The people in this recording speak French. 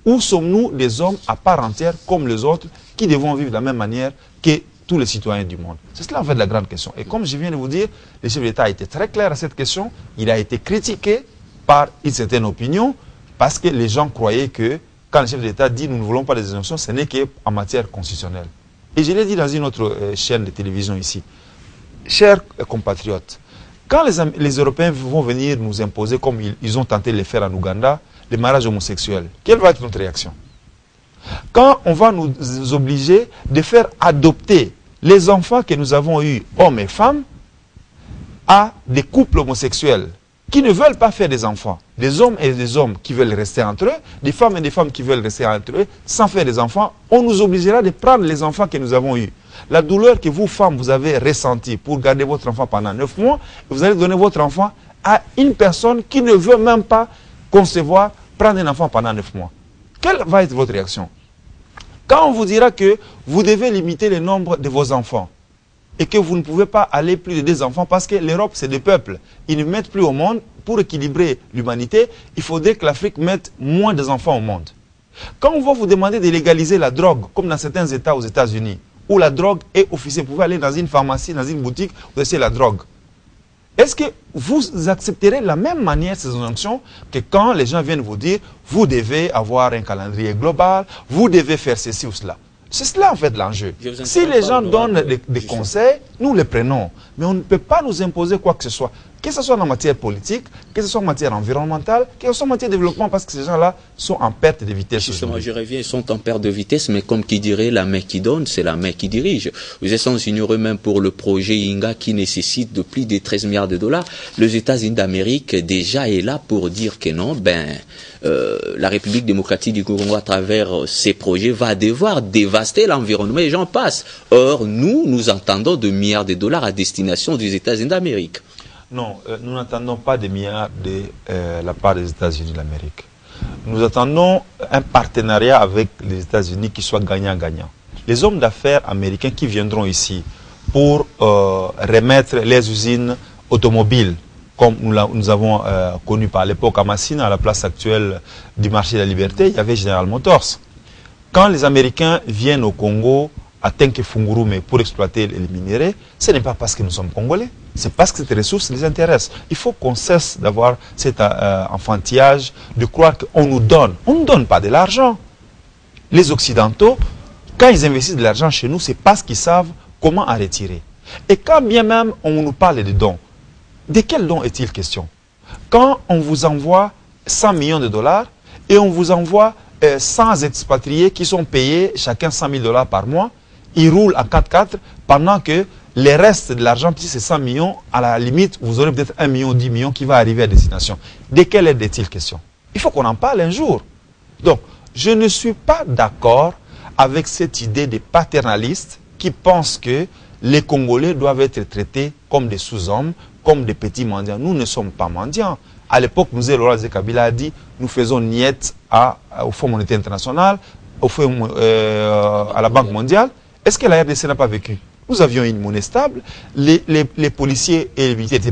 Ou sommes-nous des hommes à part entière comme les autres qui devons vivre de la même manière que tous les citoyens du monde? C'est cela en fait la grande question. Et comme je viens de vous dire, le chef d'État a été très clair à cette question. Il a été critiqué par une certaine opinion parce que les gens croyaient que quand le chef d'État dit nous ne voulons pas des élections, ce n'est qu'en matière constitutionnelle. Et je l'ai dit dans une autre chaîne de télévision ici. Chers compatriotes, quand les Européens vont venir nous imposer, comme ils ont tenté de le faire en Ouganda, le mariage homosexuel, quelle va être notre réaction? Quand on va nous obliger de faire adopter les enfants que nous avons eus, hommes et femmes, à des couples homosexuels qui ne veulent pas faire des enfants, des hommes et des hommes qui veulent rester entre eux, des femmes et des femmes qui veulent rester entre eux, sans faire des enfants, on nous obligera de prendre les enfants que nous avons eus. La douleur que vous, femmes, vous avez ressentie pour garder votre enfant pendant 9 mois, vous allez donner votre enfant à une personne qui ne veut même pas concevoir prendre un enfant pendant 9 mois. Quelle va être votre réaction? Quand on vous dira que vous devez limiter le nombre de vos enfants et que vous ne pouvez pas aller plus de 2 enfants parce que l'Europe, c'est des peuples. Ils ne mettent plus au monde. Pour équilibrer l'humanité, il faudrait que l'Afrique mette moins d'enfants au monde. Quand on va vous demander de légaliser la drogue, comme dans certains États aux États-Unis, où la drogue est officielle, vous pouvez aller dans une pharmacie, dans une boutique, vous achetez la drogue. Est-ce que vous accepterez de la même manière ces injonctions que quand les gens viennent vous dire vous devez avoir un calendrier global, vous devez faire ceci ou cela? C'est cela en fait l'enjeu. Si les gens donnent des conseils, nous les prenons. Mais on ne peut pas nous imposer quoi que ce soit. Que ce soit en matière politique, que ce soit en matière environnementale, que ce soit en matière de développement, parce que ces gens-là sont en perte de vitesse. Justement, je reviens, ils sont en perte de vitesse, mais comme qui dirait, la main qui donne, c'est la main qui dirige. Vous êtes sans ignorer même pour le projet INGA qui nécessite de plus de 13 milliards de dollars. Les États-Unis d'Amérique déjà est là pour dire que non, la République démocratique du Congo à travers ces projets va devoir dévaster l'environnement et j'en passe. Or, nous entendons de milliards de dollars à destination des États-Unis d'Amérique. Non, nous n'attendons pas des milliards de la part des États-Unis d'Amérique. Nous attendons un partenariat avec les États-Unis qui soit gagnant-gagnant. Les hommes d'affaires américains qui viendront ici pour remettre les usines automobiles, comme nous avons connu par l'époque à Massina, à la place actuelle du marché de la Liberté, il y avait General Motors. Quand les Américains viennent au Congo, à Tenke-Fungurume pour exploiter les minéraux, ce n'est pas parce que nous sommes Congolais, c'est parce que cette ressource les intéresse. Il faut qu'on cesse d'avoir cet enfantillage, de croire qu'on nous donne. On ne nous donne pas de l'argent. Les Occidentaux, quand ils investissent de l'argent chez nous, c'est parce qu'ils savent comment en retirer. Et quand bien même on nous parle de dons, de quels dons est-il question? Quand on vous envoie 100 millions de dollars et on vous envoie 100 expatriés qui sont payés chacun 100 000 dollars par mois, ils roulent en 4x4 pendant que les restes de l'argent, si c'est 100 millions, à la limite, vous aurez peut-être 1 million, 10 millions qui va arriver à destination. De quelle aide est-il question? Il faut qu'on en parle un jour. Donc, je ne suis pas d'accord avec cette idée des paternalistes qui pensent que les Congolais doivent être traités comme des sous-hommes, comme des petits mendiants. Nous ne sommes pas mendiants. À l'époque, M. Laurent Kabila a dit, nous faisons niette au Fonds monétaire international, à la Banque mondiale. Est-ce que la RDC n'a pas vécu? Nous avions une monnaie stable, les policiers et les militaires étaient